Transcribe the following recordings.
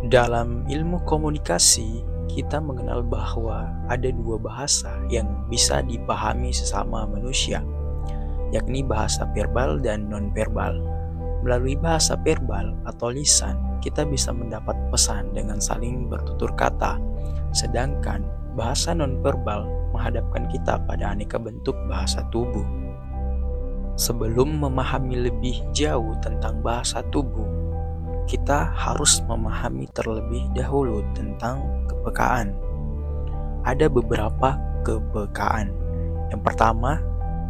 Dalam ilmu komunikasi, kita mengenal bahwa ada dua bahasa yang bisa dipahami sesama manusia, yakni bahasa verbal dan nonverbal. Melalui bahasa verbal atau lisan, kita bisa mendapat pesan dengan saling bertutur kata, sedangkan bahasa nonverbal menghadapkan kita pada aneka bentuk bahasa tubuh. Sebelum memahami lebih jauh tentang bahasa tubuh, kita harus memahami terlebih dahulu tentang kepekaan. Ada beberapa kepekaan. Yang pertama,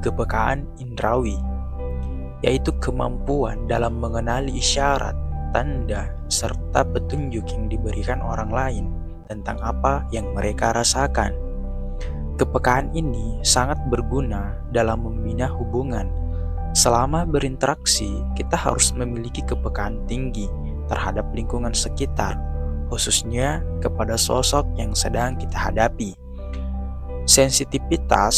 kepekaan indrawi, yaitu kemampuan dalam mengenali isyarat, tanda, serta petunjuk yang diberikan orang lain tentang apa yang mereka rasakan. Kepekaan ini sangat berguna dalam membina hubungan. Selama berinteraksi, kita harus memiliki kepekaan tinggi terhadap lingkungan sekitar, khususnya kepada sosok yang sedang kita hadapi. Sensitivitas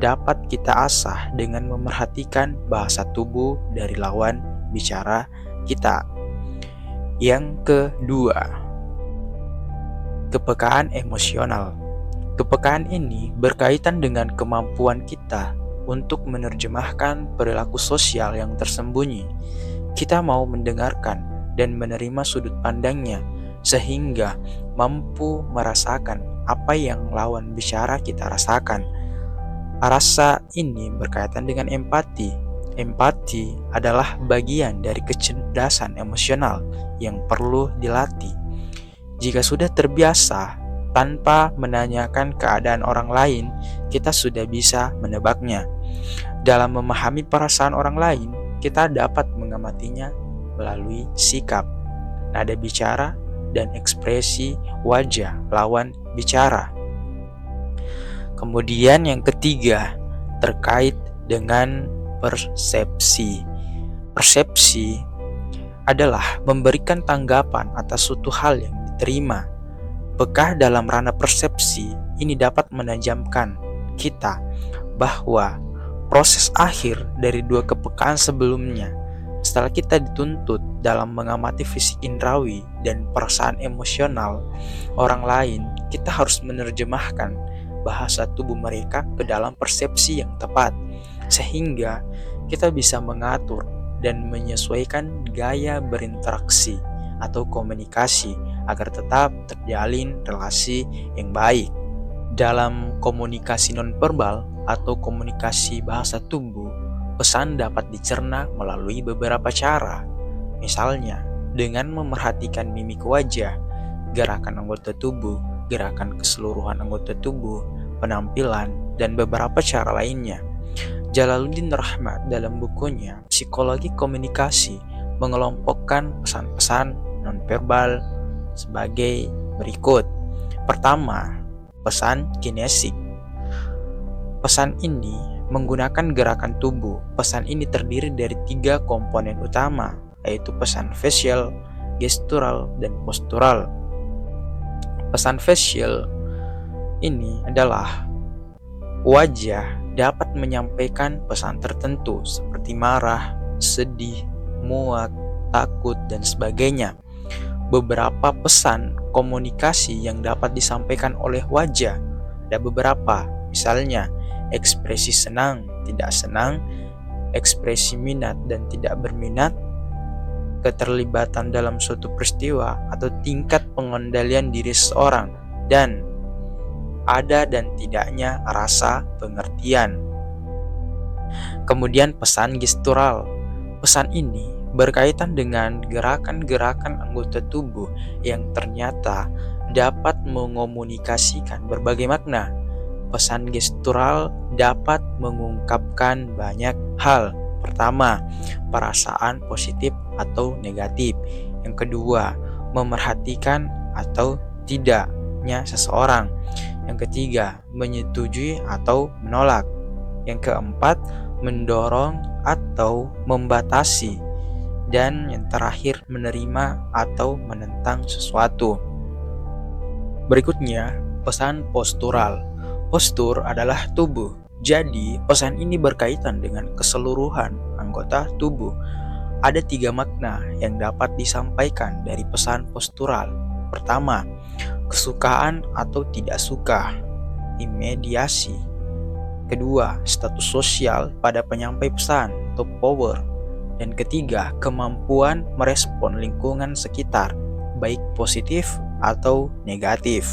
dapat kita asah dengan memerhatikan bahasa tubuh dari lawan bicara kita. Yang kedua, kepekaan emosional. Kepekaan ini berkaitan dengan kemampuan kita untuk menerjemahkan perilaku sosial yang tersembunyi. Kita mau mendengarkan dan menerima sudut pandangnya, sehingga mampu merasakan apa yang lawan bicara kita rasakan. Rasa ini berkaitan dengan empati. Empati adalah bagian dari kecerdasan emosional yang perlu dilatih. Jika sudah terbiasa, tanpa menanyakan keadaan orang lain, kita sudah bisa menebaknya. Dalam memahami perasaan orang lain, kita dapat mengamatinya melalui sikap, nada bicara, dan ekspresi wajah lawan bicara. Kemudian yang ketiga, terkait dengan persepsi. Persepsi adalah memberikan tanggapan atas suatu hal yang diterima. Peka dalam ranah persepsi ini dapat menajamkan kita bahwa proses akhir dari dua kepekaan sebelumnya. Setelah kita dituntut dalam mengamati fisik indrawi dan perasaan emosional orang lain, kita harus menerjemahkan bahasa tubuh mereka ke dalam persepsi yang tepat, sehingga kita bisa mengatur dan menyesuaikan gaya berinteraksi atau komunikasi agar tetap terjalin relasi yang baik. Dalam komunikasi nonverbal atau komunikasi bahasa tubuh, pesan dapat dicerna melalui beberapa cara. Misalnya, dengan memerhatikan mimik wajah, gerakan anggota tubuh, gerakan keseluruhan anggota tubuh, penampilan, dan beberapa cara lainnya. Jalaluddin Rahmat dalam bukunya Psikologi Komunikasi mengelompokkan pesan-pesan nonverbal sebagai berikut. Pertama, pesan kinesik. Pesan ini menggunakan gerakan tubuh. Pesan ini terdiri dari 3 komponen utama, yaitu pesan facial, gestural, dan postural. Pesan facial ini adalah wajah dapat menyampaikan pesan tertentu seperti marah, sedih, muak, takut, dan sebagainya. Beberapa pesan komunikasi yang dapat disampaikan oleh wajah ada beberapa, misalnya ekspresi senang, tidak senang, ekspresi minat dan tidak berminat, keterlibatan dalam suatu peristiwa atau tingkat pengendalian diri seseorang, dan ada dan tidaknya rasa pengertian. Kemudian pesan gestural. Pesan ini berkaitan dengan gerakan-gerakan anggota tubuh yang ternyata dapat mengomunikasikan berbagai makna. Pesan gestural dapat mengungkapkan banyak hal. Pertama, perasaan positif atau negatif. Yang kedua, memerhatikan atau tidaknya seseorang. Yang ketiga, menyetujui atau menolak. Yang keempat, mendorong atau membatasi. Dan yang terakhir, menerima atau menentang sesuatu. Berikutnya, pesan postural. Postur adalah tubuh. Jadi, pesan ini berkaitan dengan keseluruhan anggota tubuh. Ada 3 makna yang dapat disampaikan dari pesan postural. Pertama, kesukaan atau tidak suka, imediasi. Kedua, status sosial pada penyampai pesan, top power. Dan ketiga, kemampuan merespon lingkungan sekitar, baik positif atau negatif.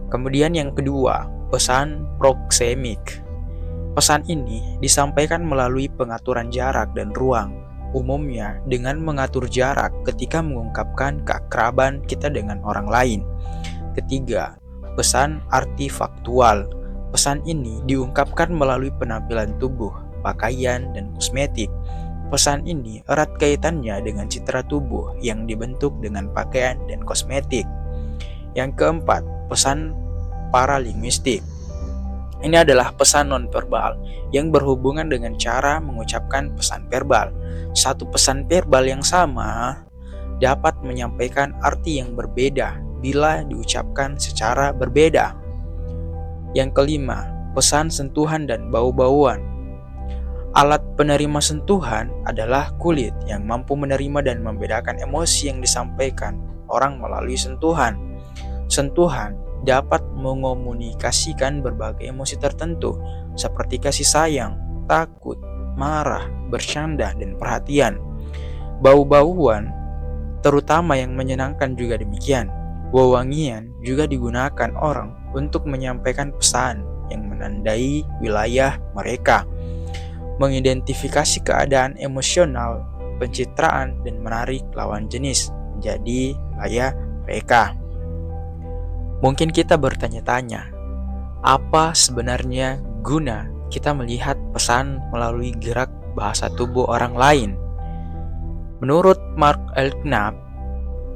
Kemudian yang kedua, pesan proksemik. Pesan ini disampaikan melalui pengaturan jarak dan ruang, umumnya dengan mengatur jarak ketika mengungkapkan keakraban kita dengan orang lain. Ketiga, pesan artifaktual. Pesan ini diungkapkan melalui penampilan tubuh, pakaian, dan kosmetik. Pesan ini erat kaitannya dengan citra tubuh yang dibentuk dengan pakaian dan kosmetik. Yang keempat, pesan paralinguistik. Ini adalah pesan nonverbal yang berhubungan dengan cara mengucapkan pesan verbal. Satu pesan verbal yang sama dapat menyampaikan arti yang berbeda bila diucapkan secara berbeda. Yang kelima, pesan sentuhan dan bau-bauan. Alat penerima sentuhan adalah kulit yang mampu menerima dan membedakan emosi yang disampaikan orang melalui sentuhan. Sentuhan dapat mengomunikasikan berbagai emosi tertentu seperti kasih sayang, takut, marah, bercanda, dan perhatian. Bau-bauan, terutama yang menyenangkan juga demikian. Wewangian juga digunakan orang untuk menyampaikan pesan yang menandai wilayah mereka, mengidentifikasi keadaan emosional, pencitraan, dan menarik lawan jenis menjadi wilayah mereka. Mungkin kita bertanya-tanya, apa sebenarnya guna kita melihat pesan melalui gerak bahasa tubuh orang lain? Menurut Mark Elknap,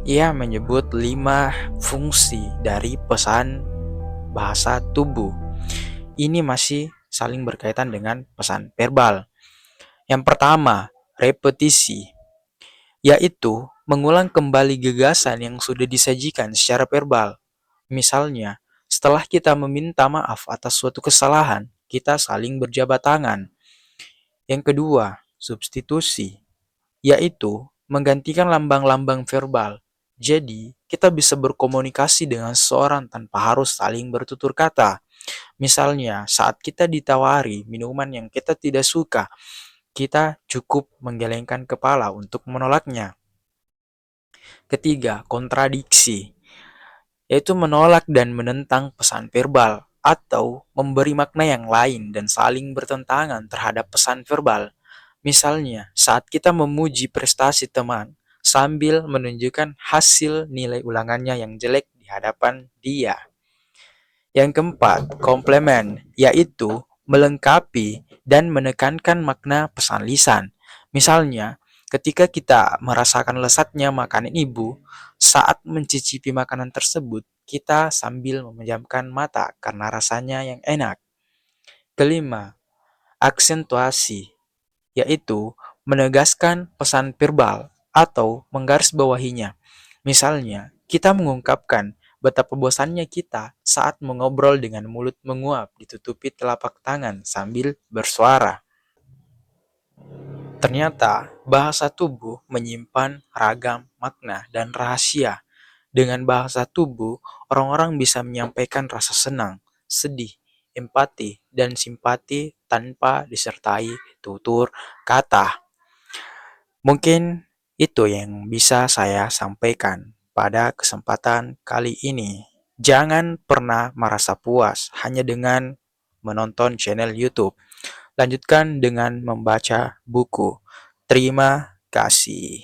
ia menyebut 5 fungsi dari pesan bahasa tubuh. Ini masih saling berkaitan dengan pesan verbal. Yang pertama, repetisi, yaitu mengulang kembali gagasan yang sudah disajikan secara verbal. Misalnya, setelah kita meminta maaf atas suatu kesalahan, kita saling berjabat tangan. Yang kedua, substitusi, yaitu menggantikan lambang-lambang verbal. Jadi, kita bisa berkomunikasi dengan seseorang tanpa harus saling bertutur kata. Misalnya, saat kita ditawari minuman yang kita tidak suka, kita cukup menggelengkan kepala untuk menolaknya. Ketiga, kontradiksi, yaitu menolak dan menentang pesan verbal atau memberi makna yang lain dan saling bertentangan terhadap pesan verbal. Misalnya, saat kita memuji prestasi teman sambil menunjukkan hasil nilai ulangannya yang jelek di hadapan dia. Yang keempat, komplement, yaitu melengkapi dan menekankan makna pesan lisan. Misalnya, ketika kita merasakan lezatnya makanan ibu, saat mencicipi makanan tersebut, kita sambil memejamkan mata karena rasanya yang enak. Kelima, aksentuasi, yaitu menegaskan pesan verbal atau menggarisbawahinya. Misalnya, kita mengungkapkan betapa bosannya kita saat mengobrol dengan mulut menguap ditutupi telapak tangan sambil bersuara. Ternyata, bahasa tubuh menyimpan ragam makna dan rahasia. Dengan bahasa tubuh, orang-orang bisa menyampaikan rasa senang, sedih, empati, dan simpati tanpa disertai tutur kata. Mungkin itu yang bisa saya sampaikan pada kesempatan kali ini. Jangan pernah merasa puas hanya dengan menonton channel YouTube. Lanjutkan dengan membaca buku. Terima kasih.